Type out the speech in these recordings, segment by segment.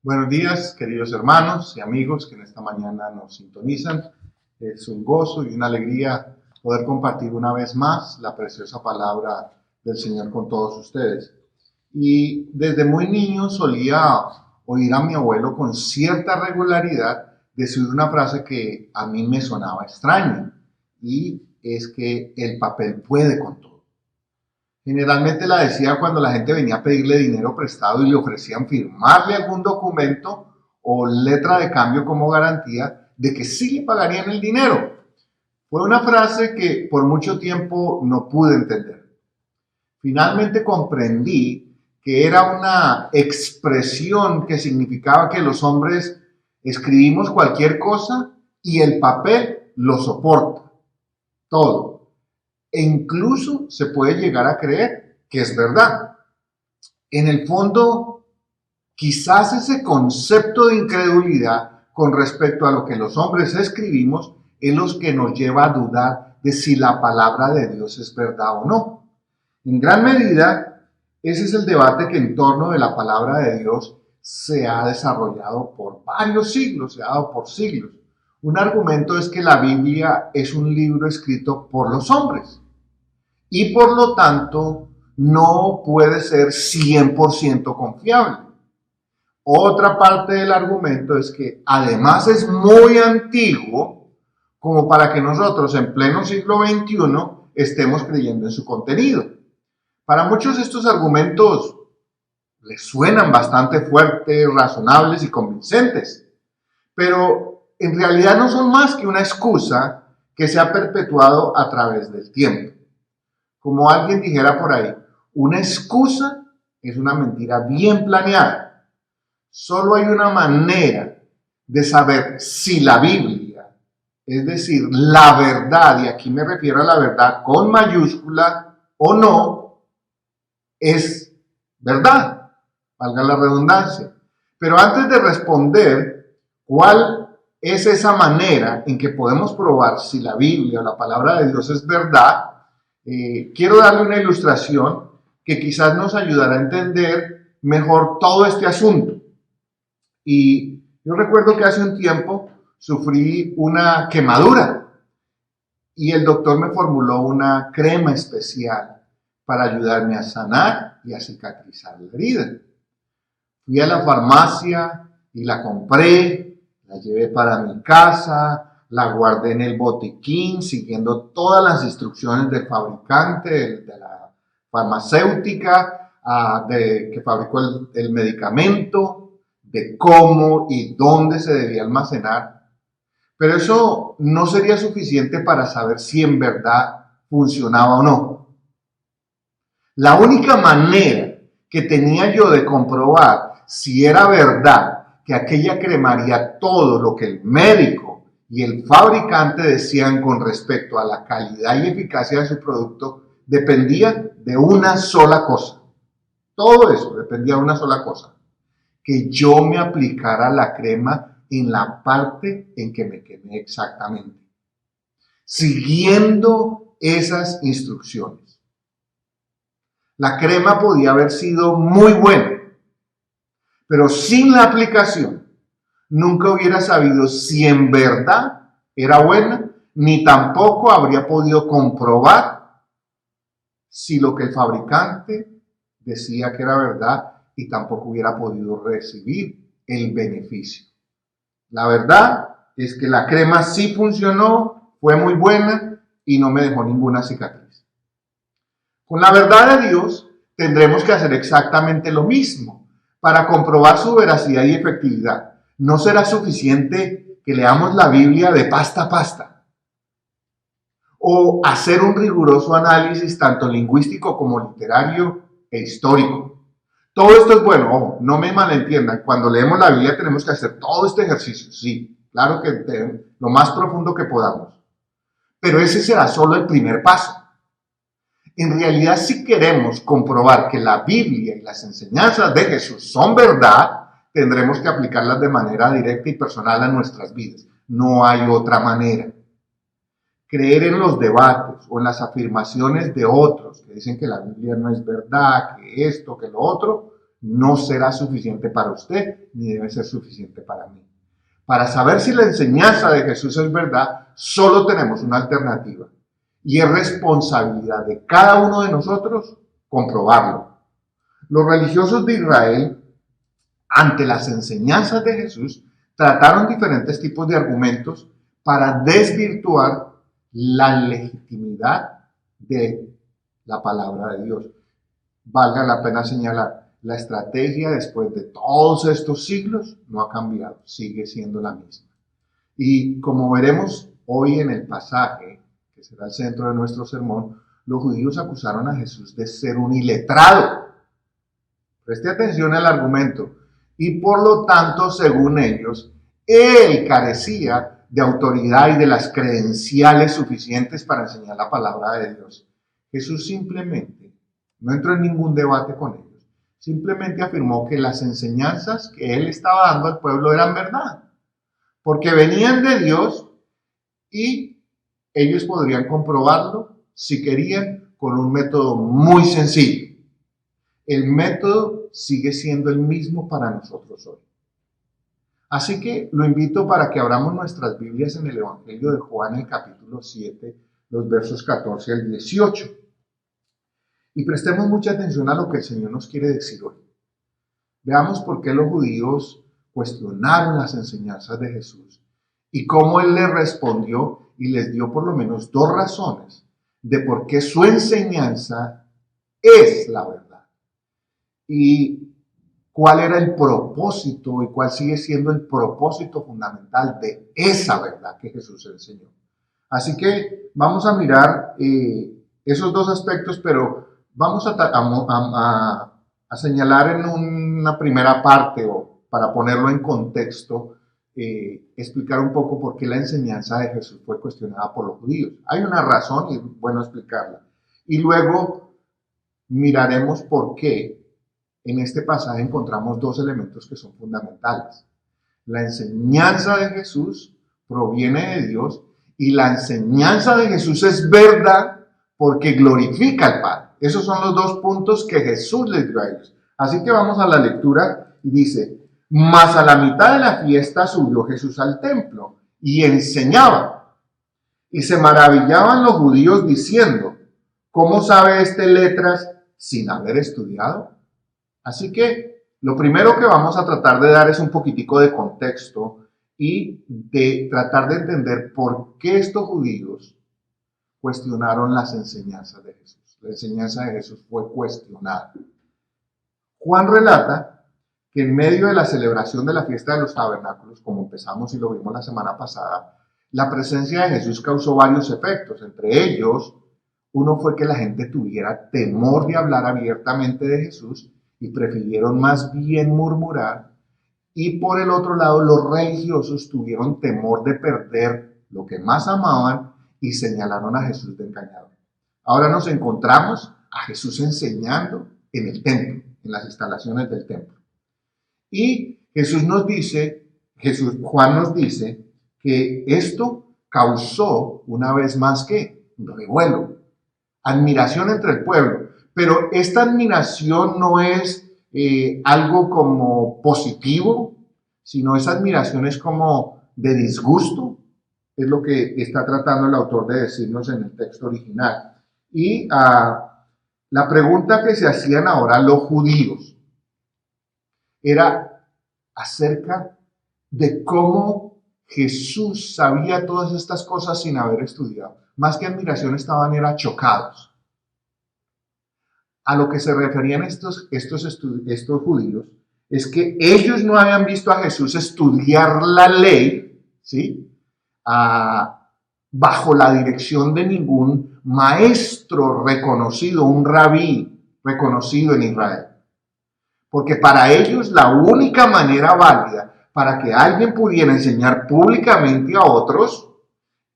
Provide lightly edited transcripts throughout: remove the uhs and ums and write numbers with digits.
Buenos días, queridos hermanos y amigos que en esta mañana nos sintonizan. Es un gozo y una alegría poder compartir una vez más la preciosa palabra del Señor con todos ustedes. Y desde muy niño solía oír a mi abuelo con cierta regularidad decir una frase que a mí me sonaba extraña, y es que el papel puede con todo. Generalmente la decía cuando la gente venía a pedirle dinero prestado y le ofrecían firmarle algún documento o letra de cambio como garantía de que sí le pagarían el dinero. Fue una frase que por mucho tiempo no pude entender. Finalmente comprendí que era una expresión que significaba que los hombres escribimos cualquier cosa y el papel lo soporta, todo. E incluso se puede llegar a creer que es verdad. En el fondo, quizás ese concepto de incredulidad con respecto a lo que los hombres escribimos es lo que nos lleva a dudar de si la palabra de Dios es verdad o no. En gran medida, ese es el debate que en torno de la palabra de Dios se ha desarrollado por varios siglos, se ha dado por siglos. Un argumento es que la Biblia es un libro escrito por los hombres y por lo tanto no puede ser 100% confiable. Otra parte del argumento es que además es muy antiguo como para que nosotros en pleno siglo XXI estemos creyendo en su contenido. Para muchos estos argumentos les suenan bastante fuertes, razonables y convincentes, pero en realidad no son más que una excusa que se ha perpetuado a través del tiempo. Como alguien dijera por ahí, una excusa es una mentira bien planeada. Solo hay una manera de saber si la Biblia, es decir, la verdad, y aquí me refiero a la verdad con mayúscula o no, es verdad, valga la redundancia. Pero antes de responder cuál es esa manera en que podemos probar si la Biblia o la palabra de Dios es verdad, quiero darle una ilustración que quizás nos ayudará a entender mejor todo este asunto. Y yo recuerdo que hace un tiempo sufrí una quemadura y el doctor me formuló una crema especial para ayudarme a sanar y a cicatrizar la herida. Fui a la farmacia y la compré, la llevé para mi casa, la guardé en el botiquín siguiendo todas las instrucciones del fabricante, de la farmacéutica, que fabricó el medicamento, de cómo y dónde se debía almacenar. Pero eso no sería suficiente para saber si en verdad funcionaba o no. La única manera que tenía yo de comprobar si era verdad que aquella crema haría todo lo que el médico y el fabricante decían con respecto a la calidad y eficacia de su producto dependía de una sola cosa. Todo eso dependía de una sola cosa: que yo me aplicara la crema en la parte en que me quemé exactamente, siguiendo esas instrucciones. La crema podía haber sido muy buena, pero sin la aplicación nunca hubiera sabido si en verdad era buena, ni tampoco habría podido comprobar si lo que el fabricante decía que era verdad, y tampoco hubiera podido recibir el beneficio. La verdad es que la crema sí funcionó, fue muy buena y no me dejó ninguna cicatriz. Con la verdad de Dios tendremos que hacer exactamente lo mismo para comprobar su veracidad y efectividad. No será suficiente que leamos la Biblia de pasta a pasta o hacer un riguroso análisis tanto lingüístico como literario e histórico. Todo esto es bueno, ojo, no me malentiendan. Cuando leemos la Biblia tenemos que hacer todo este ejercicio, sí, claro que lo más profundo que podamos. Pero ese será solo el primer paso. En realidad, si queremos comprobar que la Biblia y las enseñanzas de Jesús son verdad, tendremos que aplicarlas de manera directa y personal a nuestras vidas. No hay otra manera. Creer en los debates o en las afirmaciones de otros que dicen que la Biblia no es verdad, que esto, que lo otro, no será suficiente para usted, ni debe ser suficiente para mí. Para saber si la enseñanza de Jesús es verdad, solo tenemos una alternativa. Y es responsabilidad de cada uno de nosotros comprobarlo. Los religiosos de Israel, ante las enseñanzas de Jesús, trataron diferentes tipos de argumentos para desvirtuar la legitimidad de la palabra de Dios. Valga la pena señalar, la estrategia después de todos estos siglos no ha cambiado, sigue siendo la misma. Y como veremos hoy en el pasaje, que será el centro de nuestro sermón, los judíos acusaron a Jesús de ser un iletrado. Preste atención al argumento. Y por lo tanto, según ellos, él carecía de autoridad y de las credenciales suficientes para enseñar la palabra de Dios. Jesús simplemente no entró en ningún debate con ellos. Simplemente afirmó que las enseñanzas que él estaba dando al pueblo eran verdad, porque venían de Dios y ellos podrían comprobarlo si querían con un método muy sencillo. El método sigue siendo el mismo para nosotros hoy. Así que lo invito para que abramos nuestras Biblias en el Evangelio de Juan, el capítulo 7, los versos 14 al 18. Y prestemos mucha atención a lo que el Señor nos quiere decir hoy. Veamos por qué los judíos cuestionaron las enseñanzas de Jesús y cómo Él les respondió y les dio por lo menos dos razones de por qué su enseñanza es la verdad. Y cuál era el propósito y cuál sigue siendo el propósito fundamental de esa verdad que Jesús enseñó. Así que vamos a mirar esos dos aspectos, pero vamos a señalar en una primera parte, o para ponerlo en contexto, explicar un poco por qué la enseñanza de Jesús fue cuestionada por los judíos. Hay una razón y es bueno explicarla. Y luego miraremos por qué en este pasaje encontramos dos elementos que son fundamentales. La enseñanza de Jesús proviene de Dios y la enseñanza de Jesús es verdad porque glorifica al Padre. Esos son los dos puntos que Jesús les dio a ellos. Así que vamos a la lectura y dice: mas a la mitad de la fiesta subió Jesús al templo y enseñaba. Y se maravillaban los judíos diciendo: ¿cómo sabe este letras sin haber estudiado? Así que lo primero que vamos a tratar de dar es un poquitico de contexto y de tratar de entender por qué estos judíos cuestionaron las enseñanzas de Jesús. La enseñanza de Jesús fue cuestionada. Juan relata que en medio de la celebración de la fiesta de los tabernáculos, como empezamos y lo vimos la semana pasada, la presencia de Jesús causó varios efectos. Entre ellos, uno fue que la gente tuviera temor de hablar abiertamente de Jesús y prefirieron más bien murmurar. Y por el otro lado, los religiosos tuvieron temor de perder lo que más amaban y señalaron a Jesús de engañador. Ahora nos encontramos a Jesús enseñando en el templo, en las instalaciones del templo. Y Juan nos dice que esto causó una vez más que revuelo, admiración entre el pueblo. Pero esta admiración no es algo como positivo, sino esa admiración es como de disgusto, es lo que está tratando el autor de decirnos en el texto original. Y la pregunta que se hacían ahora los judíos era acerca de cómo Jesús sabía todas estas cosas sin haber estudiado. Más que admiración, estaban chocados. A lo que se referían estos judíos es que ellos no habían visto a Jesús estudiar la ley, ¿sí? Bajo la dirección de ningún maestro reconocido, un rabí reconocido en Israel. Porque para ellos la única manera válida para que alguien pudiera enseñar públicamente a otros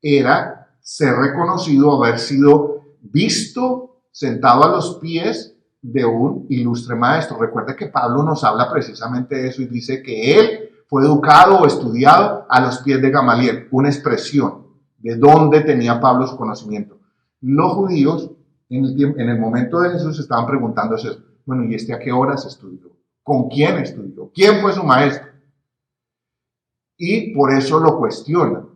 era ser reconocido, haber sido visto sentado a los pies de un ilustre maestro. Recuerde que Pablo nos habla precisamente de eso y dice que él fue educado o estudiado a los pies de Gamaliel, una expresión de dónde tenía Pablo su conocimiento. Los judíos en el momento de Jesús estaban preguntándose, bueno, ¿y a qué horas estudió? ¿Con quién estudió? ¿Quién fue su maestro? Y por eso lo cuestionan.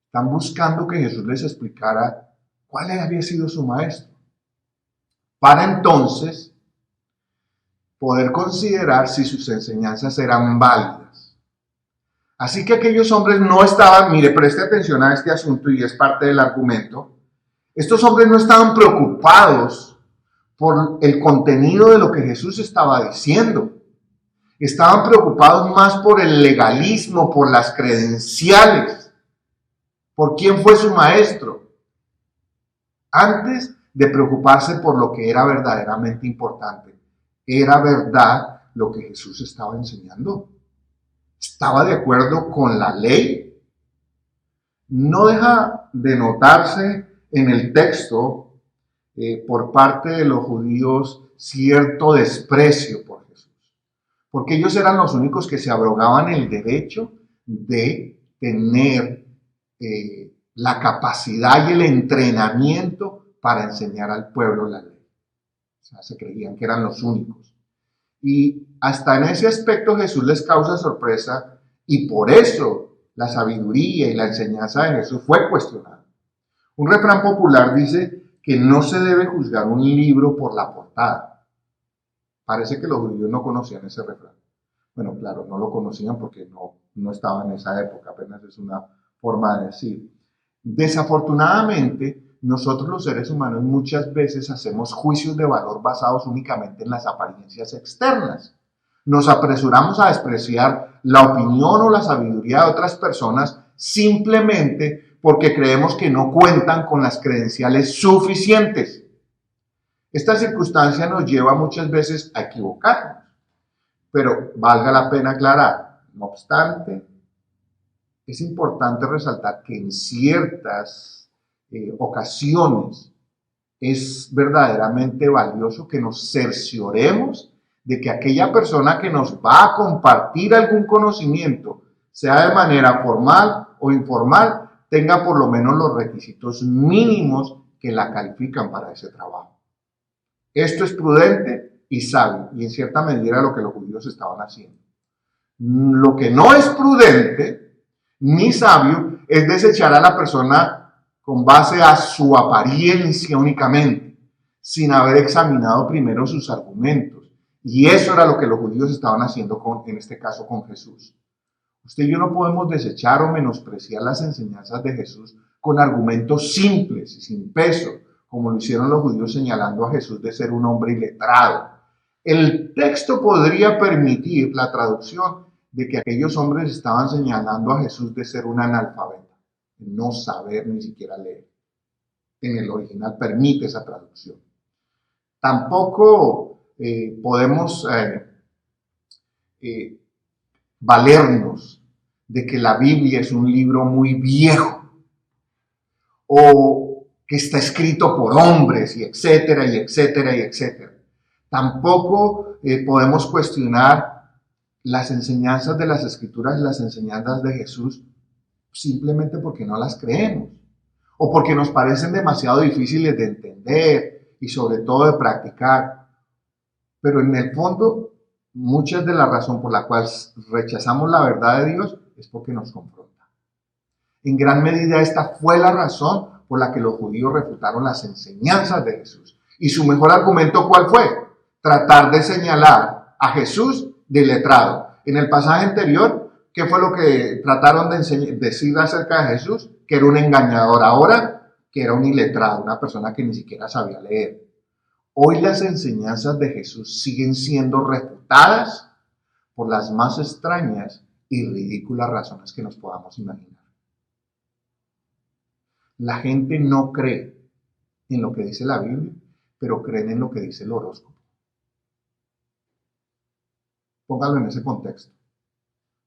Están buscando que Jesús les explicara cuál había sido su maestro, para entonces poder considerar si sus enseñanzas eran válidas. Así que aquellos hombres no estaban, mire, preste atención a este asunto y es parte del argumento, estos hombres no estaban preocupados por el contenido de lo que Jesús estaba diciendo. Estaban preocupados más por el legalismo, por las credenciales, por quién fue su maestro, antes de preocuparse por lo que era verdaderamente importante. ¿Era verdad lo que Jesús estaba enseñando? ¿Estaba de acuerdo con la ley? No deja de notarse en el texto por parte de los judíos cierto desprecio por Jesús, porque ellos eran los únicos que se abrogaban el derecho de tener la capacidad y el entrenamiento para enseñar al pueblo la ley. O sea, se creían que eran los únicos. Y hasta en ese aspecto Jesús les causa sorpresa y por eso la sabiduría y la enseñanza de Jesús fue cuestionada. Un refrán popular dice que no se debe juzgar un libro por la portada. Parece que los judíos no conocían ese refrán. Bueno, claro, no lo conocían porque no estaba en esa época, apenas es una forma de decir. Desafortunadamente, nosotros los seres humanos muchas veces hacemos juicios de valor basados únicamente en las apariencias externas. Nos apresuramos a despreciar la opinión o la sabiduría de otras personas simplemente porque creemos que no cuentan con las credenciales suficientes. Esta circunstancia nos lleva muchas veces a equivocarnos, pero valga la pena aclarar, no obstante, es importante resaltar que en ciertas ocasiones es verdaderamente valioso que nos cercioremos de que aquella persona que nos va a compartir algún conocimiento, sea de manera formal o informal, tenga por lo menos los requisitos mínimos que la califican para ese trabajo. Esto es prudente y sabio, y en cierta medida lo que los judíos estaban haciendo. Lo que no es prudente ni sabio es desechar a la persona con base a su apariencia únicamente, sin haber examinado primero sus argumentos. Y eso era lo que los judíos estaban haciendo en este caso con Jesús. Usted y yo no podemos desechar o menospreciar las enseñanzas de Jesús con argumentos simples y sin peso, como lo hicieron los judíos señalando a Jesús de ser un hombre iletrado. El texto podría permitir la traducción de que aquellos hombres estaban señalando a Jesús de ser un analfabeto, no saber ni siquiera leer. En el original permite esa traducción. Tampoco podemos valernos de que la Biblia es un libro muy viejo o que está escrito por hombres y etcétera, y etcétera, y etcétera. Tampoco podemos cuestionar las enseñanzas de las Escrituras y las enseñanzas de Jesús simplemente porque no las creemos o porque nos parecen demasiado difíciles de entender y sobre todo de practicar. Pero en el fondo, muchas de la razón por la cual rechazamos la verdad de Dios es porque nos confronta. En gran medida esta fue la razón por la que los judíos refutaron las enseñanzas de Jesús. Y su mejor argumento, ¿cuál fue? Tratar de señalar a Jesús de letrado. En el pasaje anterior, ¿qué fue lo que trataron de decir acerca de Jesús? Que era un engañador. Ahora, que era un iletrado, una persona que ni siquiera sabía leer. Hoy las enseñanzas de Jesús siguen siendo refutadas por las más extrañas y ridículas razones que nos podamos imaginar. La gente no cree en lo que dice la Biblia, pero creen en lo que dice el horóscopo. Póngalo en ese contexto.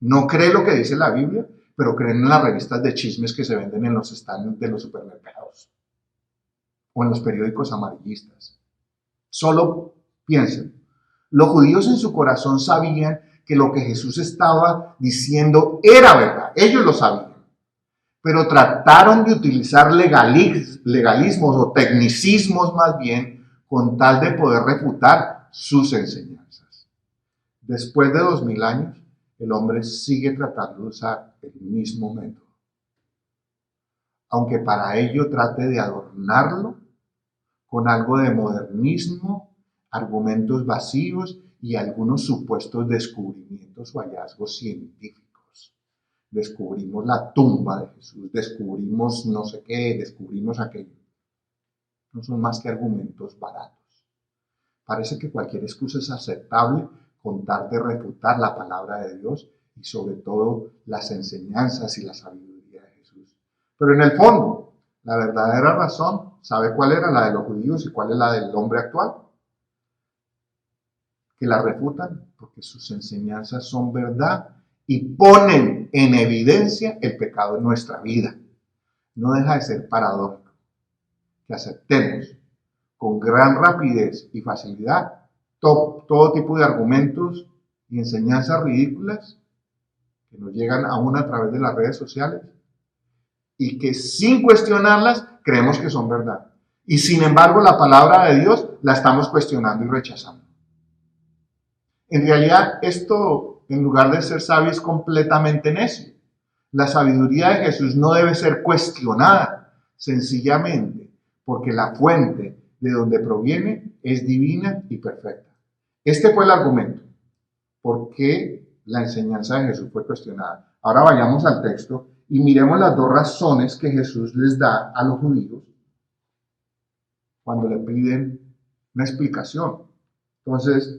No cree lo que dice la Biblia, pero creen en las revistas de chismes que se venden en los stands de los supermercados o en los periódicos amarillistas. Solo piensen, los judíos en su corazón sabían que lo que Jesús estaba diciendo era verdad, ellos lo sabían, pero trataron de utilizar legalismos o tecnicismos más bien con tal de poder refutar sus enseñanzas. Después de 2000 años, el hombre sigue tratando de usar el mismo método. Aunque para ello trate de adornarlo con algo de modernismo, argumentos vacíos y algunos supuestos descubrimientos o hallazgos científicos. Descubrimos la tumba de Jesús, descubrimos no sé qué, descubrimos aquello. No son más que argumentos baratos. Parece que cualquier excusa es aceptable con tal de refutar la palabra de Dios y sobre todo las enseñanzas y la sabiduría de Jesús. Pero en el fondo, la verdadera razón, ¿sabe cuál era la de los judíos y cuál es la del hombre actual? Que la refutan porque sus enseñanzas son verdad y ponen en evidencia el pecado en nuestra vida. No deja de ser paradójico que aceptemos con gran rapidez y facilidad todo tipo de argumentos y enseñanzas ridículas que nos llegan aún a través de las redes sociales y que sin cuestionarlas creemos que son verdad. Y sin embargo la palabra de Dios la estamos cuestionando y rechazando. En realidad esto, en lugar de ser sabio, es completamente necio. La sabiduría de Jesús no debe ser cuestionada, sencillamente porque la fuente de donde proviene es divina y perfecta. Este fue el argumento. ¿Por qué la enseñanza de Jesús fue cuestionada? Ahora vayamos al texto y miremos las dos razones que Jesús les da a los judíos cuando le piden una explicación. Entonces,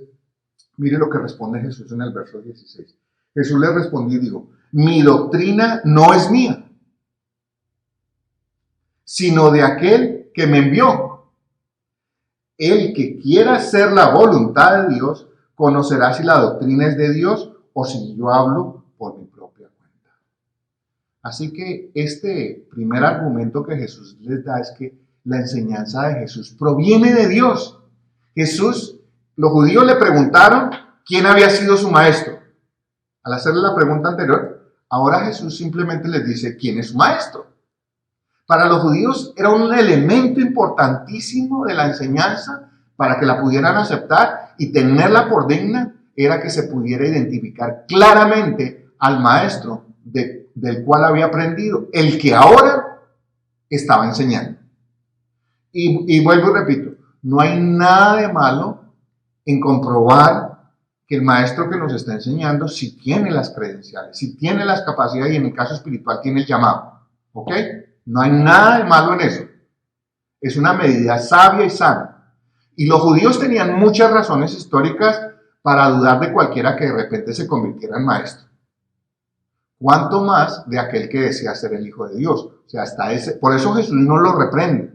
mire lo que responde Jesús en el verso 16. Jesús les respondió y dijo: mi doctrina no es mía, sino de aquel que me envió. El que quiera hacer la voluntad de Dios conocerá si la doctrina es de Dios o si yo hablo por mi propia cuenta. Así que este primer argumento que Jesús les da es que la enseñanza de Jesús proviene de Dios. Los judíos le preguntaron quién había sido su maestro. Al hacerle la pregunta anterior, ahora Jesús simplemente les dice quién es su maestro. Para los judíos era un elemento importantísimo de la enseñanza para que la pudieran aceptar y tenerla por digna, era que se pudiera identificar claramente al maestro del cual había aprendido, el que ahora estaba enseñando. Y vuelvo y repito, no hay nada de malo en comprobar que el maestro que nos está enseñando si tiene las credenciales, si tiene las capacidades y en el caso espiritual tiene el llamado. ¿Ok? No hay nada de malo en eso. Es una medida sabia y sana. Y los judíos tenían muchas razones históricas para dudar de cualquiera que de repente se convirtiera en maestro. Cuanto más de aquel que decía ser el Hijo de Dios. O sea, por eso Jesús no lo reprende.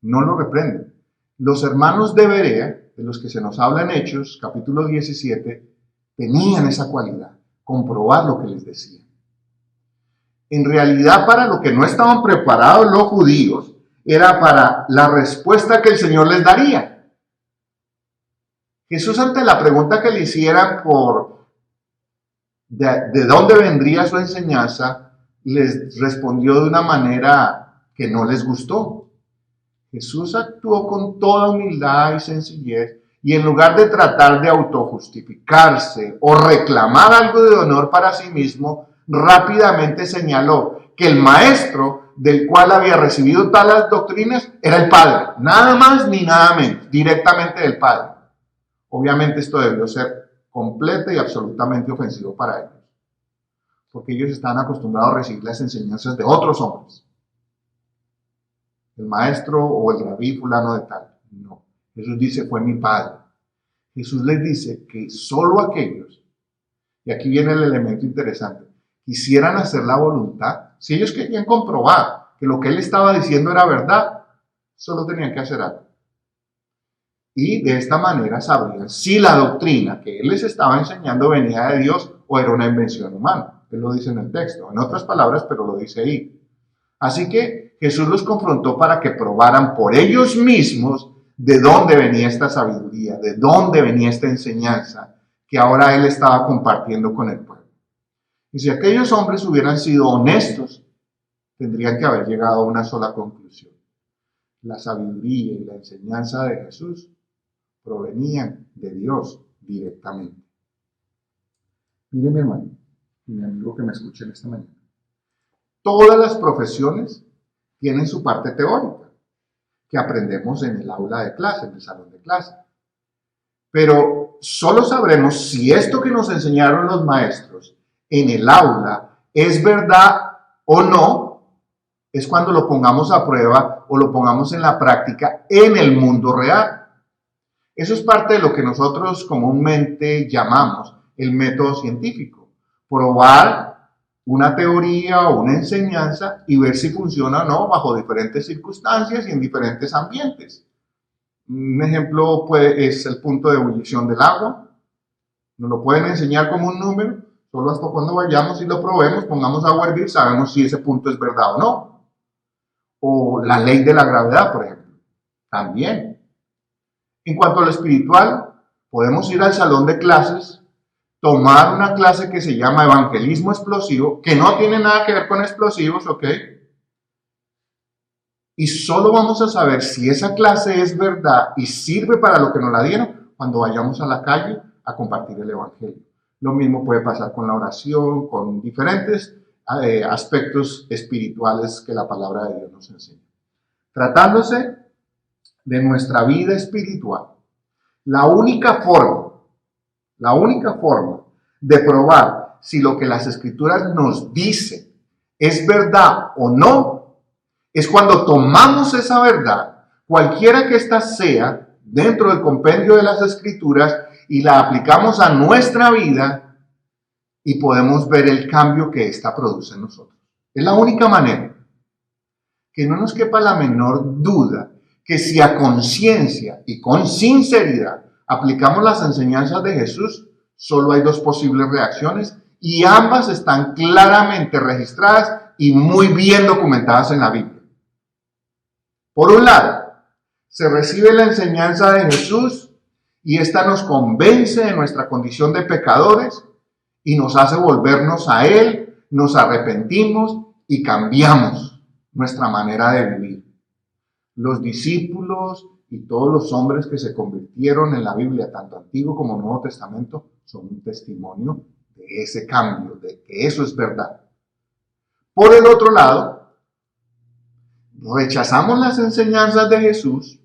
No lo reprende. Los hermanos de Berea, de los que se nos habla en Hechos, capítulo 17, tenían esa cualidad, comprobar lo que les decía. En realidad, para lo que no estaban preparados los judíos, era para la respuesta que el Señor les daría. Jesús, ante la pregunta que le hicieran de dónde vendría su enseñanza, les respondió de una manera que no les gustó. Jesús actuó con toda humildad y sencillez y en lugar de tratar de autojustificarse o reclamar algo de honor para sí mismo, rápidamente señaló que el maestro del cual había recibido tales doctrinas era el Padre, nada más ni nada menos, directamente del Padre. Obviamente esto debió ser completo y absolutamente ofensivo para ellos, porque ellos estaban acostumbrados a recibir las enseñanzas de otros hombres, el maestro o el rabí fulano de tal. No, Jesús dice fue mi Padre. Jesús les dice que solo aquellos, y aquí viene el elemento interesante, quisieran hacer la voluntad, si ellos querían comprobar que lo que él estaba diciendo era verdad, solo tenían que hacer algo. Y de esta manera sabrían si la doctrina que él les estaba enseñando venía de Dios o era una invención humana. Él lo dice en el texto, en otras palabras, pero lo dice ahí. Así que Jesús los confrontó para que probaran por ellos mismos de dónde venía esta sabiduría, de dónde venía esta enseñanza que ahora él estaba compartiendo con el pueblo. Y si aquellos hombres hubieran sido honestos, tendrían que haber llegado a una sola conclusión. La sabiduría y la enseñanza de Jesús provenían de Dios directamente. Mire mi hermano, mi amigo que me escuche en esta mañana. Todas las profesiones tienen su parte teórica, que aprendemos en el aula de clase, en el salón de clase. Pero solo sabremos si esto que nos enseñaron los maestros en el aula es verdad o no, es cuando lo pongamos a prueba o lo pongamos en la práctica en el mundo real. Eso es parte de lo que nosotros comúnmente llamamos el método científico. Probar una teoría o una enseñanza y ver si funciona o no bajo diferentes circunstancias y en diferentes ambientes. Un ejemplo es el punto de ebullición del agua. Nos lo pueden enseñar como un número, solo hasta cuando vayamos y lo probemos, pongamos agua a hervir, sabemos si ese punto es verdad o no. O la ley de la gravedad, por ejemplo, también. En cuanto a lo espiritual, podemos ir al salón de clases, tomar una clase que se llama evangelismo explosivo, que no tiene nada que ver con explosivos, ¿ok? Y solo vamos a saber si esa clase es verdad y sirve para lo que nos la dieron cuando vayamos a la calle a compartir el evangelio. Lo mismo puede pasar con la oración, con diferentes aspectos espirituales que la palabra de Dios nos enseña. Tratándose de nuestra vida espiritual, la única forma de probar si lo que las escrituras nos dicen es verdad o no, es cuando tomamos esa verdad, cualquiera que ésta sea, dentro del compendio de las escrituras, y la aplicamos a nuestra vida y podemos ver el cambio que ésta produce en nosotros. Es la única manera. Que no nos quepa la menor duda que si a conciencia y con sinceridad aplicamos las enseñanzas de Jesús, solo hay dos posibles reacciones y ambas están claramente registradas y muy bien documentadas en la Biblia. Por un lado, se recibe la enseñanza de Jesús y esta nos convence de nuestra condición de pecadores y nos hace volvernos a Él, nos arrepentimos y cambiamos nuestra manera de vivir. Los discípulos y todos los hombres que se convirtieron en la Biblia, tanto Antiguo como Nuevo Testamento, son un testimonio de ese cambio, de que eso es verdad. Por el otro lado, rechazamos las enseñanzas de Jesús,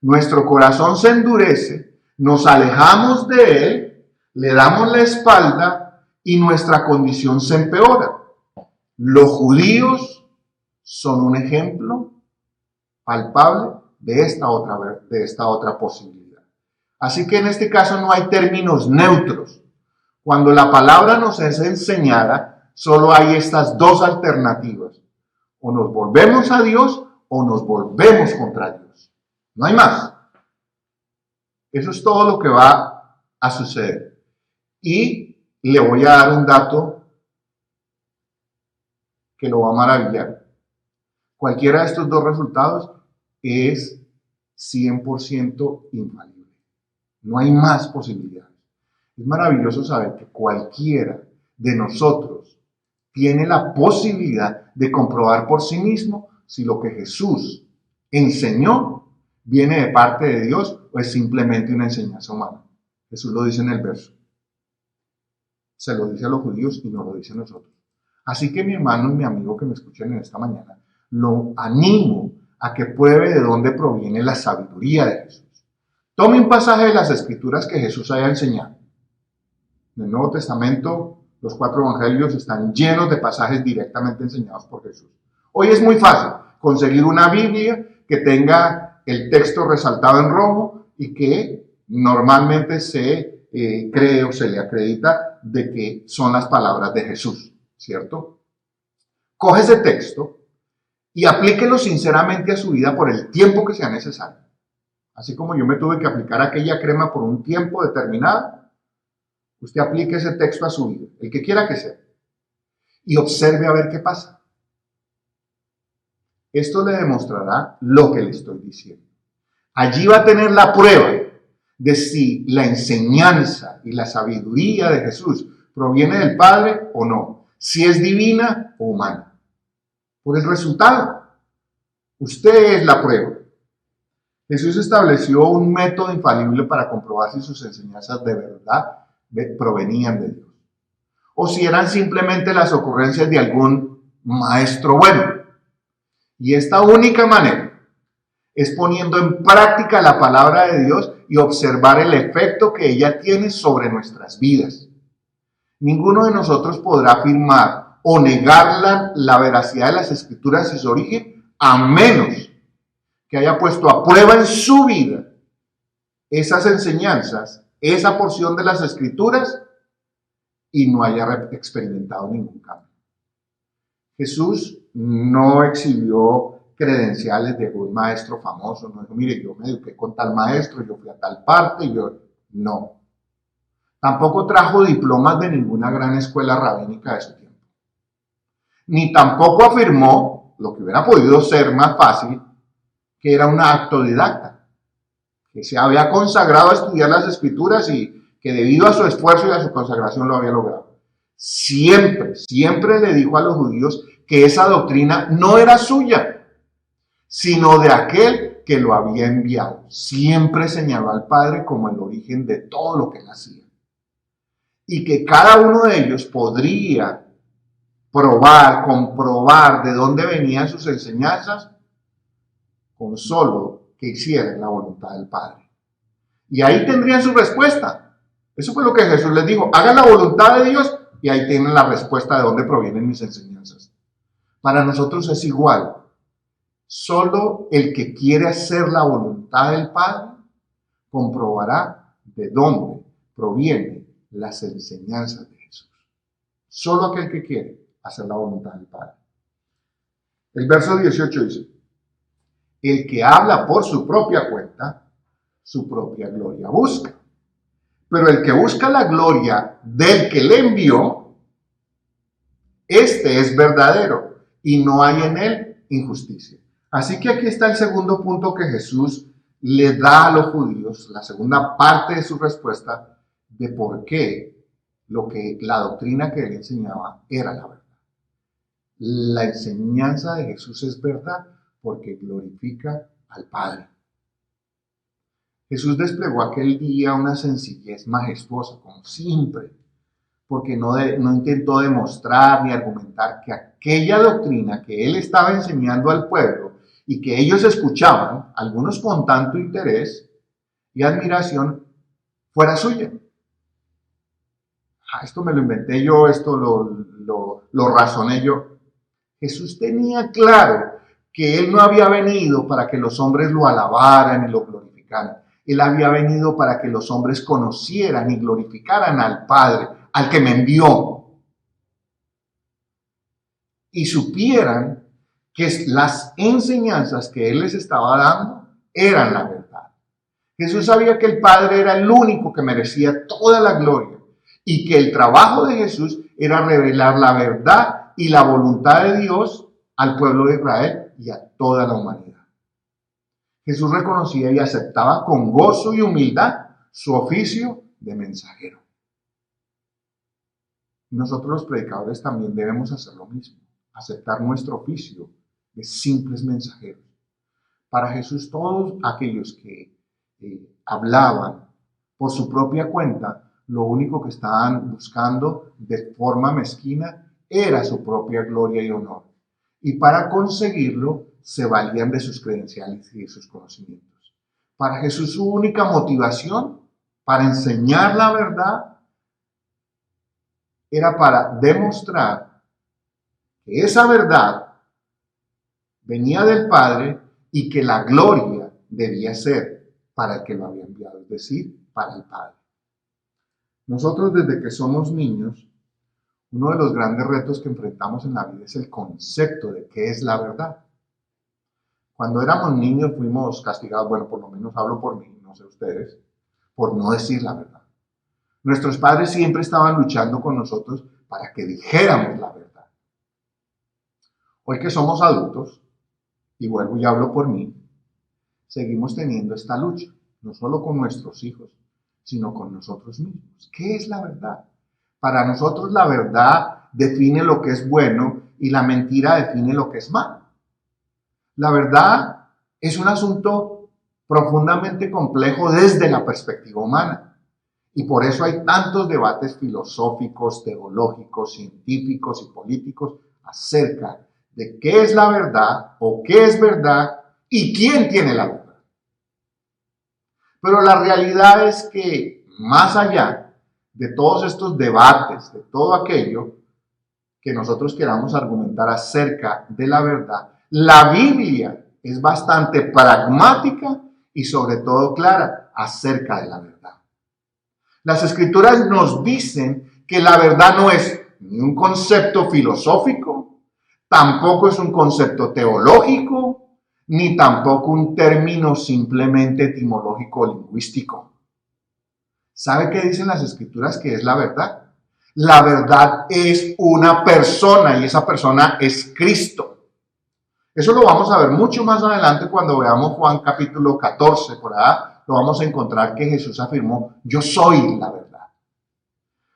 nuestro corazón se endurece, nos alejamos de Él, le damos la espalda y nuestra condición se empeora. Los judíos son un ejemplo palpable de esta otra posibilidad. Así que en este caso no hay términos neutros. Cuando la palabra nos es enseñada, solo hay estas dos alternativas. O nos volvemos a Dios o nos volvemos contra Dios. No hay más. Eso es todo lo que va a suceder. Y le voy a dar un dato que lo va a maravillar. Cualquiera de estos dos resultados es 100% infalible. No hay más posibilidades. Es maravilloso saber que cualquiera de nosotros tiene la posibilidad de comprobar por sí mismo si lo que Jesús enseñó viene de parte de Dios o es simplemente una enseñanza humana. Jesús lo dice en el verso. Se lo dice a los judíos y no lo dice a nosotros. Así que mi hermano y mi amigo que me escuchan en esta mañana, lo animo a que pruebe de dónde proviene la sabiduría de Jesús. Tome un pasaje de las Escrituras que Jesús haya enseñado. En el Nuevo Testamento, los 4 evangelios están llenos de pasajes directamente enseñados por Jesús. Hoy es muy fácil conseguir una Biblia que tenga el texto resaltado en rojo y que normalmente se cree o se le acredita de que son las palabras de Jesús, ¿cierto? Coge ese texto y aplíquelo sinceramente a su vida por el tiempo que sea necesario. Así como yo me tuve que aplicar aquella crema por un tiempo determinado, usted aplique ese texto a su vida, el que quiera que sea, y observe a ver qué pasa. Esto le demostrará lo que le estoy diciendo. Allí va a tener la prueba de si la enseñanza y la sabiduría de Jesús proviene del Padre o no, si es divina o humana. Por el resultado, usted es la prueba. Jesús estableció un método infalible para comprobar si sus enseñanzas de verdad provenían de Dios. o si eran simplemente las ocurrencias de algún maestro bueno. Y esta única manera es poniendo en práctica la palabra de Dios y observar el efecto que ella tiene sobre nuestras vidas. Ninguno de nosotros podrá afirmar o negar la veracidad de las Escrituras y su origen, a menos que haya puesto a prueba en su vida esas enseñanzas, esa porción de las Escrituras, y no haya experimentado ningún cambio. Jesús no exhibió credenciales de un maestro famoso, no dijo, mire, yo me eduqué con tal maestro, yo fui a tal parte, no. Tampoco trajo diplomas de ninguna gran escuela rabínica de su tiempo. Ni tampoco afirmó, lo que hubiera podido ser más fácil, que era un autodidacta, que se había consagrado a estudiar las Escrituras y que debido a su esfuerzo y a su consagración lo había logrado. Siempre le dijo a los judíos que esa doctrina no era suya, sino de aquel que lo había enviado. Siempre señaló al Padre como el origen de todo lo que él hacía. Y que cada uno de ellos podría comprobar de dónde venían sus enseñanzas con solo que hicieran la voluntad del Padre. Y ahí tendrían su respuesta. Eso fue lo que Jesús les dijo. Hagan la voluntad de Dios y ahí tienen la respuesta de dónde provienen mis enseñanzas. Para nosotros es igual. Solo el que quiere hacer la voluntad del Padre comprobará de dónde provienen las enseñanzas de Jesús. Solo aquel que quiere hacer la voluntad del Padre. El verso 18 dice, el que habla por su propia cuenta, su propia gloria busca. Pero el que busca la gloria del que le envió, este es verdadero y no hay en él injusticia. Así que aquí está el segundo punto que Jesús le da a los judíos, la segunda parte de su respuesta de por qué la doctrina que él enseñaba era la verdad. La enseñanza de Jesús es verdad porque glorifica al Padre. Jesús desplegó aquel día una sencillez majestuosa, como siempre, porque no intentó demostrar ni argumentar que aquella doctrina que él estaba enseñando al pueblo y que ellos escuchaban, algunos con tanto interés y admiración, fuera suya. Esto me lo inventé yo, esto lo razoné yo. Jesús tenía claro que él no había venido para que los hombres lo alabaran y lo glorificaran. Él había venido para que los hombres conocieran y glorificaran al Padre, al que me envió. Y supieran que las enseñanzas que él les estaba dando eran la verdad. Jesús sabía que el Padre era el único que merecía toda la gloria y que el trabajo de Jesús era revelar la verdad y la voluntad de Dios al pueblo de Israel y a toda la humanidad. Jesús reconocía y aceptaba con gozo y humildad su oficio de mensajero. Nosotros los predicadores también debemos hacer lo mismo, aceptar nuestro oficio de simples mensajeros. Para Jesús todos aquellos que hablaban por su propia cuenta, lo único que estaban buscando de forma mezquina era su propia gloria y honor. Y para conseguirlo se valían de sus credenciales y de sus conocimientos. Para Jesús su única motivación para enseñar la verdad era para demostrar que esa verdad venía del Padre y que la gloria debía ser para el que lo había enviado, es decir, para el Padre. Nosotros desde que somos niños, uno de los grandes retos que enfrentamos en la vida es el concepto de qué es la verdad. Cuando éramos niños fuimos castigados, bueno, por lo menos hablo por mí, no sé ustedes, por no decir la verdad. Nuestros padres siempre estaban luchando con nosotros para que dijéramos la verdad. Hoy que somos adultos, y vuelvo y hablo por mí, seguimos teniendo esta lucha, no solo con nuestros hijos, sino con nosotros mismos. ¿Qué es la verdad? Para nosotros la verdad define lo que es bueno y la mentira define lo que es malo. La verdad es un asunto profundamente complejo desde la perspectiva humana. Y por eso hay tantos debates filosóficos, teológicos, científicos y políticos acerca de qué es la verdad o qué es verdad y quién tiene la verdad. Pero la realidad es que más allá de todos estos debates, de todo aquello que nosotros queramos argumentar acerca de la verdad, la Biblia es bastante pragmática y sobre todo clara acerca de la verdad. Las Escrituras nos dicen que la verdad no es ni un concepto filosófico, tampoco es un concepto teológico, ni tampoco un término simplemente etimológico o lingüístico. ¿Sabe qué dicen las Escrituras que es la verdad? La verdad es una persona y esa persona es Cristo. Eso lo vamos a ver mucho más adelante cuando veamos Juan capítulo 14, por allá lo vamos a encontrar que Jesús afirmó, yo soy la verdad.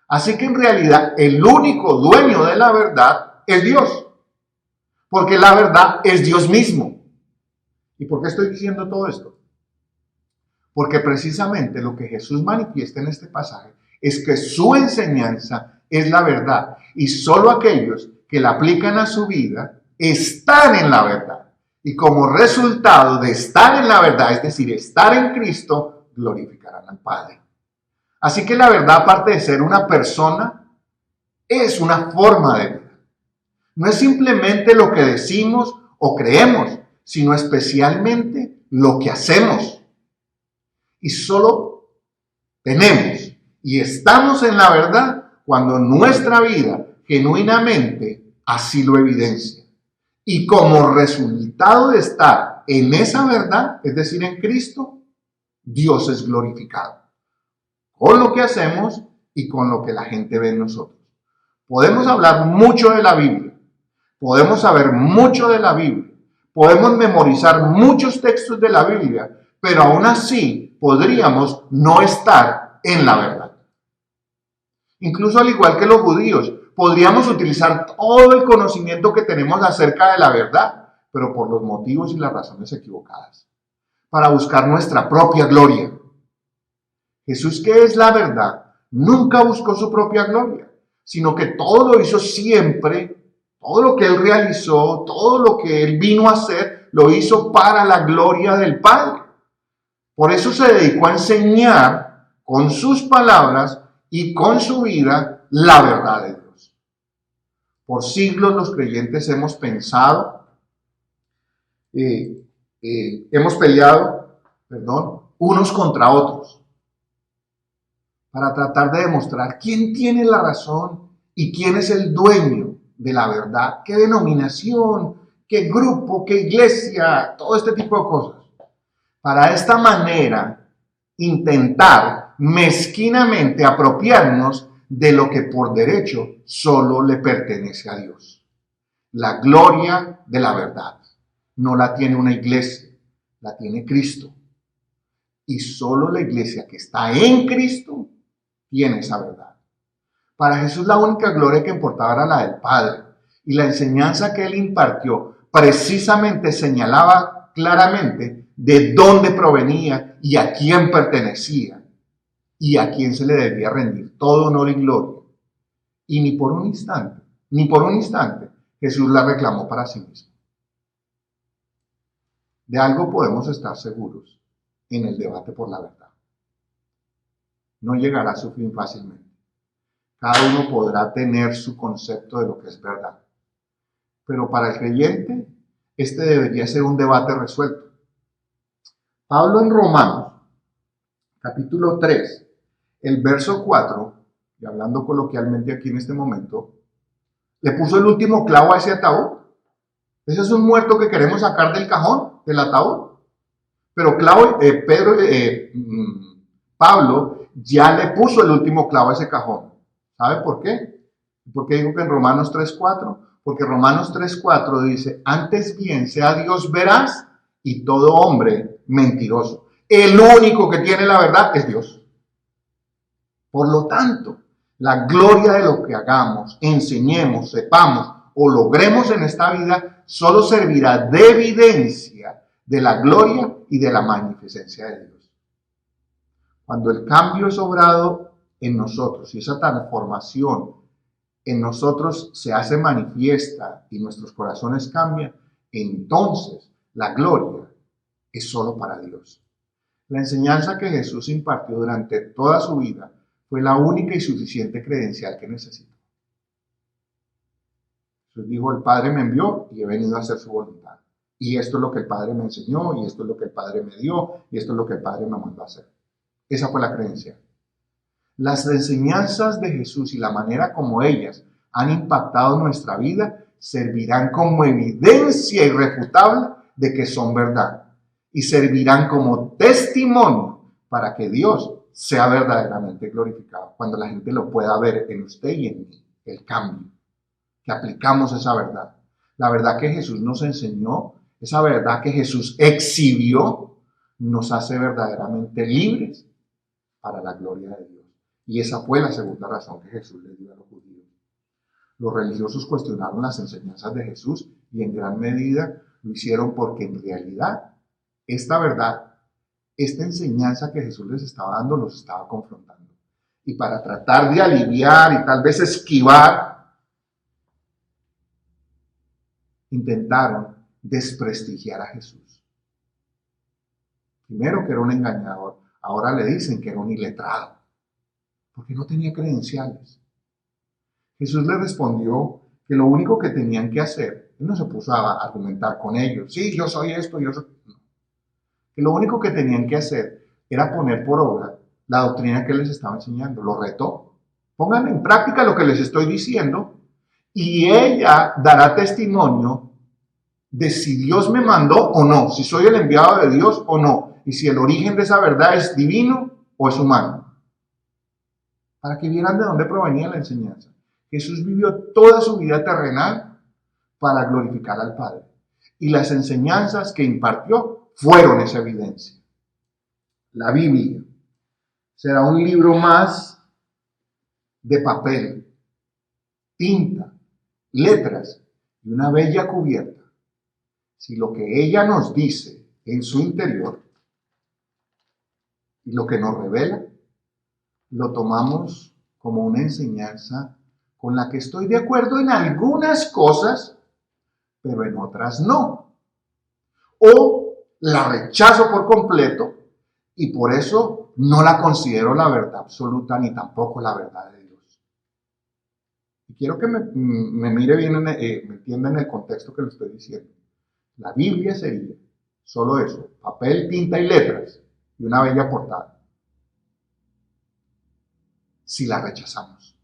Así que en realidad el único dueño de la verdad es Dios, porque la verdad es Dios mismo. ¿Y por qué estoy diciendo todo esto? Porque precisamente lo que Jesús manifiesta en este pasaje es que su enseñanza es la verdad y solo aquellos que la aplican a su vida están en la verdad. Y como resultado de estar en la verdad, es decir, estar en Cristo, glorificarán al Padre. Así que la verdad, aparte de ser una persona, es una forma de vida. No es simplemente lo que decimos o creemos, sino especialmente lo que hacemos. Y solo tenemos y estamos en la verdad cuando nuestra vida genuinamente así lo evidencia. Y como resultado de estar en esa verdad, es decir, en Cristo, Dios es glorificado. Con lo que hacemos y con lo que la gente ve en nosotros. Podemos hablar mucho de la Biblia. Podemos saber mucho de la Biblia. Podemos memorizar muchos textos de la Biblia. Pero aún así podríamos no estar en la verdad. Incluso al igual que los judíos, podríamos utilizar todo el conocimiento que tenemos acerca de la verdad, pero por los motivos y las razones equivocadas, para buscar nuestra propia gloria. Jesús, que es la verdad, nunca buscó su propia gloria, sino que todo lo hizo siempre, todo lo que él realizó, todo lo que él vino a hacer, lo hizo para la gloria del Padre. Por eso se dedicó a enseñar con sus palabras y con su vida la verdad de Dios. Por siglos los creyentes hemos pensado, hemos peleado, unos contra otros para tratar de demostrar quién tiene la razón y quién es el dueño de la verdad, qué denominación, qué grupo, qué iglesia, todo este tipo de cosas. Para de esta manera intentar mezquinamente apropiarnos de lo que por derecho solo le pertenece a Dios. La gloria de la verdad no la tiene una iglesia, la tiene Cristo. Y solo la iglesia que está en Cristo tiene esa verdad. Para Jesús la única gloria que importaba era la del Padre. Y la enseñanza que él impartió precisamente señalaba claramente de dónde provenía y a quién pertenecía y a quién se le debía rendir todo honor y gloria. Y ni por un instante, Jesús la reclamó para sí mismo. De algo podemos estar seguros en el debate por la verdad. No llegará a su fin fácilmente. Cada uno podrá tener su concepto de lo que es verdad. Pero para el creyente, este debería ser un debate resuelto. Pablo en Romanos, capítulo 3, el verso 4, y hablando coloquialmente aquí en este momento, le puso el último clavo a ese ataúd. Ese es un muerto que queremos sacar del cajón, del ataúd. Pero Pablo ya le puso el último clavo a ese cajón. ¿Sabe por qué? ¿Por qué digo que en Romanos 3:4? Porque Romanos 3:4 dice, antes bien sea Dios veraz y todo hombre mentiroso. El único que tiene la verdad es Dios. Por lo tanto, la gloria de lo que hagamos, enseñemos, sepamos o logremos en esta vida solo servirá de evidencia de la gloria y de la magnificencia de Dios. Cuando el cambio es obrado en nosotros y esa transformación en nosotros se hace manifiesta y nuestros corazones cambian, entonces la gloria es solo para Dios. La enseñanza que Jesús impartió durante toda su vida fue la única y suficiente credencial que necesitó. Jesús dijo, el Padre me envió y he venido a hacer su voluntad. Y esto es lo que el Padre me enseñó, y esto es lo que el Padre me dio, y esto es lo que el Padre me mandó a hacer. Esa fue la creencia. Las enseñanzas de Jesús y la manera como ellas han impactado nuestra vida servirán como evidencia irrefutable de que son verdad y servirán como testimonio para que Dios sea verdaderamente glorificado. Cuando la gente lo pueda ver en usted y en mí, el cambio, que aplicamos esa verdad. La verdad que Jesús nos enseñó, esa verdad que Jesús exhibió, nos hace verdaderamente libres para la gloria de Dios. Y esa fue la segunda razón que Jesús le dio a los judíos. Los religiosos cuestionaron las enseñanzas de Jesús y en gran medida lo hicieron porque en realidad esta verdad, esta enseñanza que Jesús les estaba dando, los estaba confrontando. Y para tratar de aliviar y tal vez esquivar, intentaron desprestigiar a Jesús. Primero que era un engañador, ahora le dicen que era un iletrado, porque no tenía credenciales. Jesús le respondió que lo único que tenían que hacer, él no se puso a argumentar con ellos, sí, yo soy esto, yo soy... No. Que lo único que tenían que hacer era poner por obra la doctrina que les estaba enseñando. Lo retó. Pongan en práctica lo que les estoy diciendo y ella dará testimonio de si Dios me mandó o no, si soy el enviado de Dios o no, y si el origen de esa verdad es divino o es humano. Para que vieran de dónde provenía la enseñanza. Jesús vivió toda su vida terrenal para glorificar al Padre. Y las enseñanzas que impartió fueron esa evidencia. La Biblia será un libro más de papel, tinta, letras y una bella cubierta. Si lo que ella nos dice en su interior y lo que nos revela, lo tomamos como una enseñanza con la que estoy de acuerdo en algunas cosas, pero en otras no. O la rechazo por completo y por eso no la considero la verdad absoluta ni tampoco la verdad de Dios. Y quiero que me mire bien, me entienda en el contexto que le estoy diciendo. La Biblia sería solo eso, papel, tinta y letras y una bella portada. Si la rechazamos.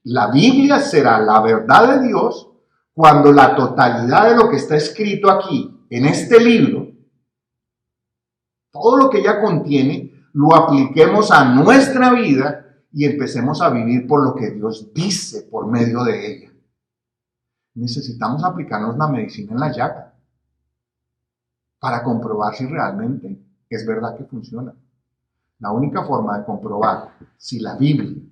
La Biblia será la verdad de Dios cuando la totalidad de lo que está escrito aquí, en este libro, todo lo que ella contiene, lo apliquemos a nuestra vida y empecemos a vivir por lo que Dios dice por medio de ella. Necesitamos aplicarnos la medicina en la llaga para comprobar si realmente es verdad que funciona. La única forma de comprobar si la Biblia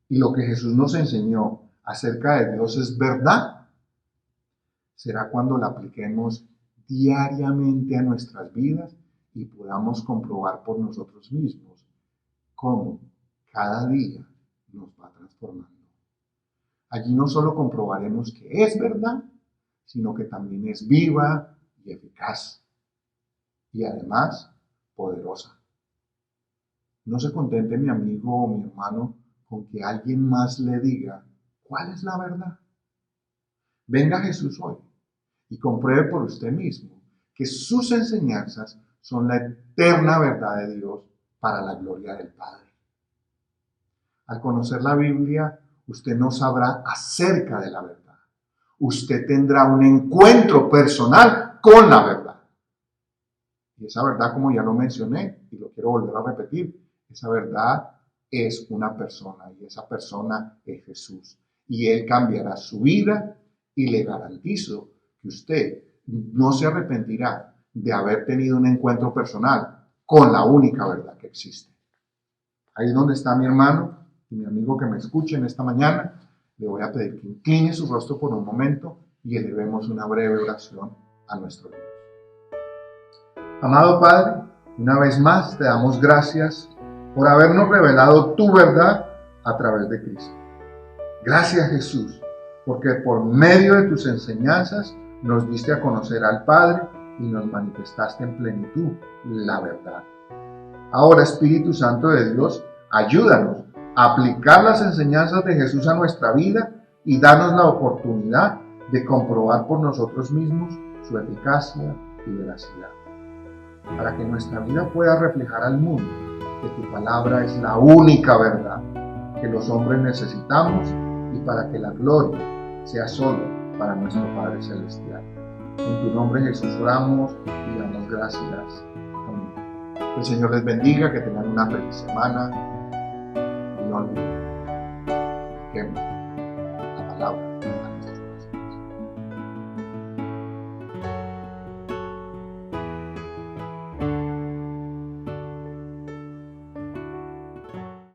y lo que Jesús nos enseñó acerca de Dios es verdad, será cuando la apliquemos diariamente a nuestras vidas y podamos comprobar por nosotros mismos cómo cada día nos va transformando. Allí no solo comprobaremos que es verdad, sino que también es viva y eficaz y además poderosa. No se contente mi amigo o mi hermano con que alguien más le diga cuál es la verdad. Venga Jesús hoy y compruebe por usted mismo que sus enseñanzas son la eterna verdad de Dios para la gloria del Padre. Al conocer la Biblia, usted no sabrá acerca de la verdad. Usted tendrá un encuentro personal con la verdad. Y esa verdad, como ya lo mencioné, y lo quiero volver a repetir, esa verdad es una persona y esa persona es Jesús. Y Él cambiará su vida y le garantizo que usted no se arrepentirá de haber tenido un encuentro personal con la única verdad que existe. Ahí es donde está mi hermano y mi amigo que me escuche en esta mañana. Le voy a pedir que incline su rostro por un momento y elevemos una breve oración a nuestro Dios. Amado Padre, una vez más te damos gracias por habernos revelado tu verdad a través de Cristo. Gracias, Jesús, porque por medio de tus enseñanzas nos diste a conocer al Padre y nos manifestaste en plenitud la verdad. Ahora, Espíritu Santo de Dios, ayúdanos a aplicar las enseñanzas de Jesús a nuestra vida y danos la oportunidad de comprobar por nosotros mismos su eficacia y veracidad. Para que nuestra vida pueda reflejar al mundo que tu palabra es la única verdad que los hombres necesitamos y para que la gloria sea solo para nuestro Padre Celestial. En tu nombre, Jesús, oramos y damos gracias. Amén. Que el Señor les bendiga, que tengan una feliz semana y no olviden que la palabra